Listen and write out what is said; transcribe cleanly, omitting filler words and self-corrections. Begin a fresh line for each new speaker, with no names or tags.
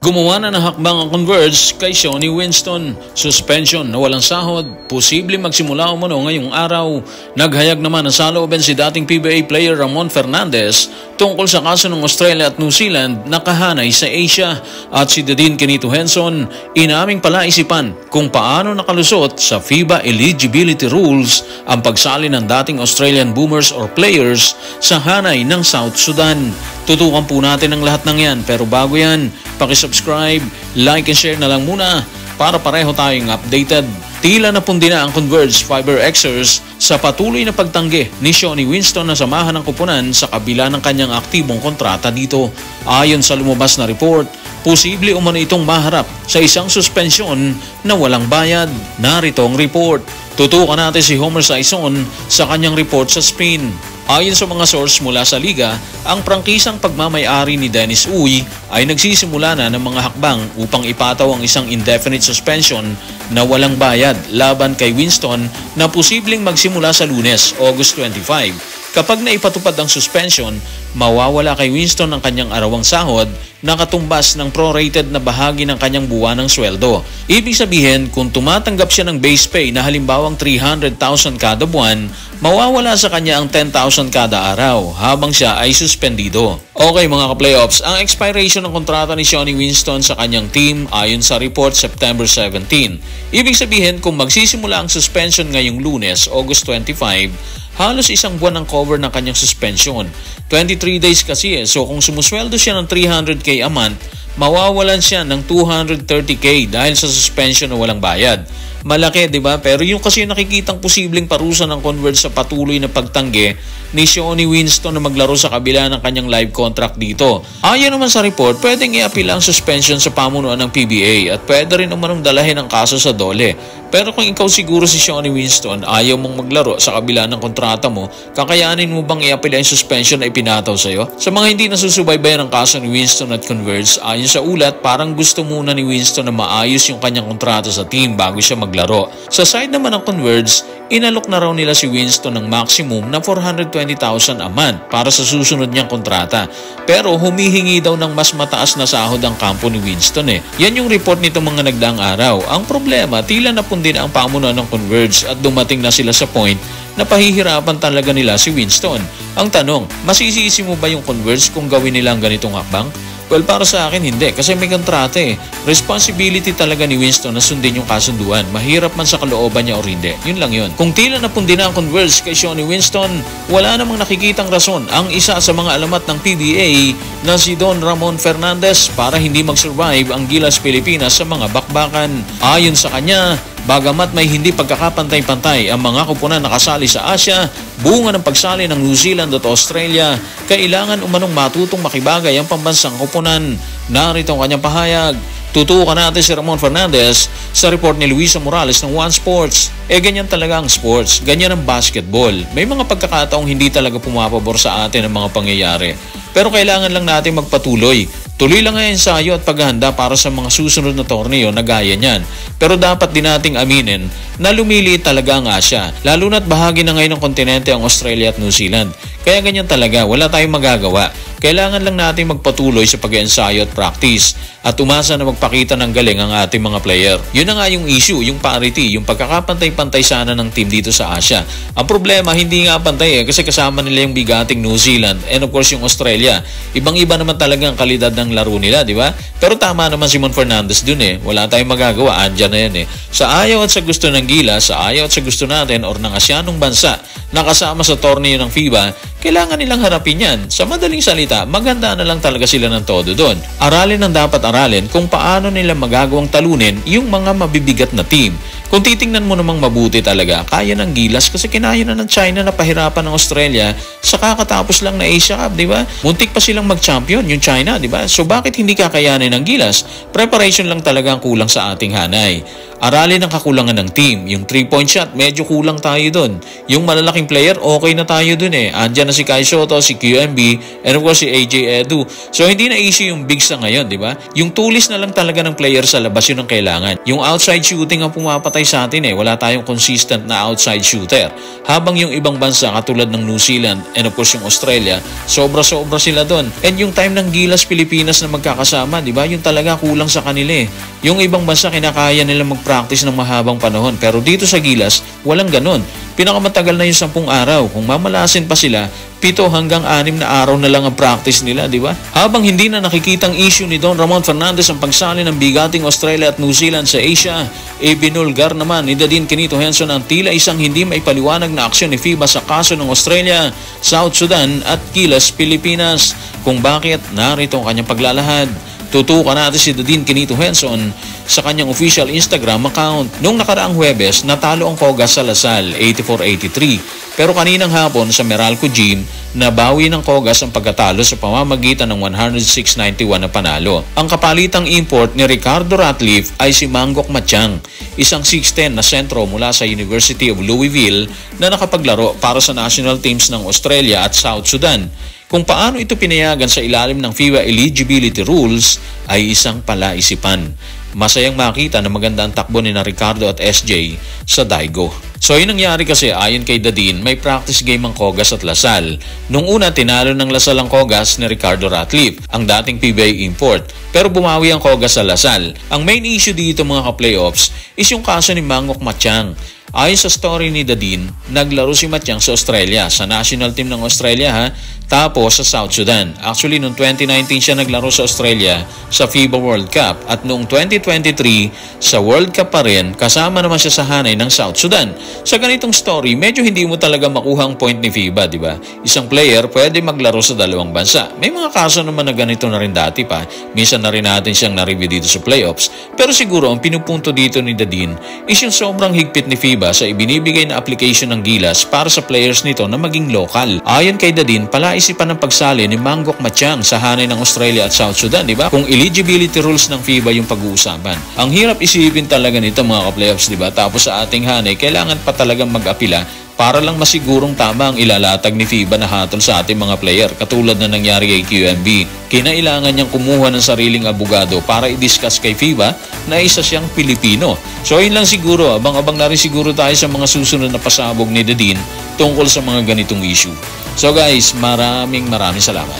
Gumawa na ng hakbang ang Converge kay Shawnee Winston. Suspension na walang sahod, posible magsimula umano ngayong araw. Naghayag naman ng salooban si dating PBA player Ramon Fernandez tungkol sa kaso ng Australia at New Zealand na kahanay sa Asia. At si Dean Kenito Henson inaming palaisipan kung paano nakalusot sa FIBA eligibility rules ang pagsali ng dating Australian boomers or players sa hanay ng South Sudan. Tutukan po natin ang lahat ng yan, pero bago yan, paki-subscribe, like and share na lang muna para pareho tayong updated. Tila napundi na ang Converge Fiber Xers sa patuloy na pagtanggi ni Shawnee Winston na samahan ng kupunan sa kabila ng kanyang aktibong kontrata dito. Ayon sa lumabas na report, posible umano itong maharap sa isang suspensyon na walang bayad. Narito ang report. Tutukan natin si Homer Saison sa kanyang report sa Spin. Ayon sa mga source mula sa liga, ang prangkisang pagmamay-ari ni Dennis Uy ay nagsisimula na ng mga hakbang upang ipataw ang isang indefinite suspension na walang bayad laban kay Winston na posibleng magsimula sa Lunes, August 25. Kapag naipatupad ang suspension, mawawala kay Winston ang kanyang arawang sahod na katumbas ng prorated na bahagi ng kanyang buwanang sweldo. Ibig sabihin, kung tumatanggap siya ng base pay na halimbawang 300,000 kada buwan, mawawala sa kanya ang 10,000 kada araw habang siya ay suspendido. Okay mga ka-playoffs, ang expiration ng kontrata ni Shawnee Winston sa kanyang team ayon sa report September 17. Ibig sabihin, kung magsisimula ang suspension ngayong Lunes, August 25, halos isang buwan ang cover ng kanyang suspension. 23 days kasi so kung sumusweldo siya ng 300k a month, mawawalan siya ng 230k dahil sa suspension na walang bayad. Malaki, di ba? Pero yung kasi nakikitang posibleng parusa ng Converge sa patuloy na pagtanggi ni Shawnee Winston na maglaro sa kabila ng kanyang live contract dito. Ayon naman sa report, pwedeng i-appeal ang suspension sa pamunuan ng PBA at pwede rin umanong dalahin ang kaso sa DOLE. Pero kung ikaw siguro si Shawnee Winston, ayaw mong maglaro sa kabila ng kontrata mo, kakayanin mo bang i-appeal ang suspension na ipinataw sa'yo? Sa mga hindi nasusubaybayan ng kaso ni Winston at Converge, ayon sa ulat, parang gusto muna ni Winston na maayos yung kanyang kontrata sa team bago siya maglaro. Sa side naman ng Converge, inalok na raw nila si Winston ng maximum na 420,000 a month para sa susunod niyang kontrata. Pero humihingi daw ng mas mataas na sahod ang kampo ni Winston . Yan yung report nito mga nagdaang araw. Ang problema, tila napundi na ang pamunuan ng Converge at dumating na sila sa point na pahihirapan talaga nila si Winston. Ang tanong, masisisi mo ba yung Converge kung gawin nila ang ganitong hakbang? Well, para sa akin hindi kasi may kontrata . Responsibility talaga ni Winston na sundin yung kasunduan. Mahirap man sa kalooban niya o hindi. Yun lang yun. Kung tila napundi na ang Converge kay Shawnee Winston, wala namang nakikitang rason ang isa sa mga alamat ng PBA na si Don Ramon Fernandez para hindi mag-survive ang Gilas Pilipinas sa mga bakbakan. Ayon sa kanya, bagamat may hindi pagkakapantay-pantay ang mga kupunan na kasali sa Asia, bunga ng pagsali ng New Zealand at Australia, kailangan umanong matutong makibagay ang pambansang kupunan. Narito ang kanyang pahayag. Tutukan natin si Ramon Fernandez sa report ni Luisa Morales ng One Sports. Ganyan talaga ang sports. Ganyan ang basketball. May mga pagkakataong hindi talaga pumapabor sa atin ang mga pangyayari. Pero kailangan lang natin magpatuloy. Tuloy lang ang ensayo at paghahanda para sa mga susunod na torneo na gaya niyan. Pero dapat din nating aminin na lumiliit talaga ang Asia. Lalo na't bahagi na ngayon ng kontinente ang Australia at New Zealand. Kaya ganyan talaga, wala tayong magagawa. Kailangan lang natin magpatuloy sa pag-ensayo at practice at umasa na magpakita ng galing ang ating mga player. Yun na nga yung issue, yung parity, yung pagkakapantay-pantay sana ng team dito sa Asia. Ang problema, hindi nga pantay kasi kasama nila yung bigating New Zealand and of course yung Australia. Ibang-iba naman talaga ang kalidad ng laro nila, di ba? Pero tama naman si Mon Fernandez dun Wala tayong magagawa, andyan na yan Sa ayaw at sa gusto ng Gilas, sa ayaw at sa gusto natin or ng Asyanong bansa na kasama sa torneo ng FIBA, kailangan nilang harapin yan. Sa madaling salita, maganda na lang talaga sila ng todo doon. Aralin ang dapat aralin kung paano nila magagawang talunin yung mga mabibigat na team. Kung titingnan mo namang mabuti talaga, kaya ng Gilas kasi kinaya na ng China na pahirapan ng Australia sa kakatapos lang na Asia Cup, di ba? Muntik pa silang mag-champion, yung China, di ba? So bakit hindi kakayanin ng Gilas? Preparation lang talaga ang kulang sa ating hanay. aralin ang kakulangan ng team. Yung 3-point shot, medyo kulang tayo dun. Yung malalaking player, okay na tayo dun eh. Andyan na si Kai Soto, si QMB, and of course si AJ Edu. So hindi na issue yung bigs na ngayon, di ba? Yung tulis na lang talaga ng player sa labas, yun ang kailangan. Yung outside shooting ang pumapatay sa atin eh. Wala tayong consistent na outside shooter. Habang yung ibang bansa katulad ng New Zealand and of course yung Australia, sobra-sobra sila dun. And yung time ng Gilas Pilipinas na magkakasama, di ba? Yung talaga kulang sa kanila eh. Yung ibang bansa kinakaya nila mag-practice ng mahabang panahon. Pero dito sa Gilas, walang ganon. Pinakamatagal na yung 10 araw. Kung mamalasin pa sila, 7 hanggang 6 na araw na lang ang practice nila, di ba? Habang hindi na nakikitang issue ni Don Ramon Fernandez ang pagsali ng bigating Australia at New Zealand sa Asia, binulgar naman ni Dadin Quinito Henson ang tila isang hindi maipaliwanag na aksyon ni FIBA sa kaso ng Australia, South Sudan at Gilas Pilipinas. Kung bakit, narito ang kanyang paglalahad. Tutukan natin si Dadin Quinito Henson sa kanyang official Instagram account. Noong nakaraang Huwebes, natalo ang Cogas sa Lasal, 84-83. Pero kaninang hapon sa Meralco Gym, nabawi ng Cogas ang pagkatalo sa pamamagitan ng 106-91 na panalo. Ang kapalitang import ni Ricardo Ratliff ay si Mangok Matiang, isang 6'10 na sentro mula sa University of Louisville na nakapaglaro para sa national teams ng Australia at South Sudan. Kung paano ito pinayagan sa ilalim ng FIBA eligibility rules ay isang palaisipan. Masayang makita na maganda ang takbo ni na Ricardo at SJ sa Daigo. So yun nangyari kasi ayon kay Dadin, may practice game ang Cogas at Lasal. Nung una tinalo ng Lasal ang Cogas ni Ricardo Ratliff, ang dating PBA import. Pero bumawi ang Cogas sa Lasal. Ang main issue dito mga ka-playoffs is yung kaso ni Mangok Matiang. Ayon sa story ni Dadin, naglaro si Matiang sa Australia, sa national team ng Australia ha, tapos sa South Sudan. Actually, noong 2019 siya naglaro sa Australia sa FIBA World Cup at noong 2023 sa World Cup pa rin, kasama naman siya sa hanay ng South Sudan. Sa ganitong story, medyo hindi mo talaga makuha ang point ni FIBA, di ba? Isang player pwede maglaro sa dalawang bansa. May mga kaso naman na ganito na rin dati pa. Minsan na rin natin siyang na-review dito sa playoffs. Pero siguro ang pinupunto dito ni Dadin is yung sobrang higpit ni FIBA sa ibinibigay na application ng Gilas para sa players nito na maging local. Ayon kay Dadin, palaisipan ng pagsali ni Mangok Matiang sa hanay ng Australia at South Sudan, di ba? Kung eligibility rules ng FIBA yung pag-uusapan. Ang hirap isipin talaga nito mga ka-playoffs, di ba? Tapos sa ating hanay, kailangan pa talagang mag-apila para lang masigurong tama ang ilalatag ni FIBA na hatol sa ating mga player katulad na nangyari kay QMB. Kinailangan niyang kumuha ng sariling abogado para i-discuss kay FIBA na isa siyang Pilipino. So yun lang siguro, abang-abang na rin siguro tayo sa mga susunod na pasabog ni Dadin tungkol sa mga ganitong issue. So guys, maraming salamat.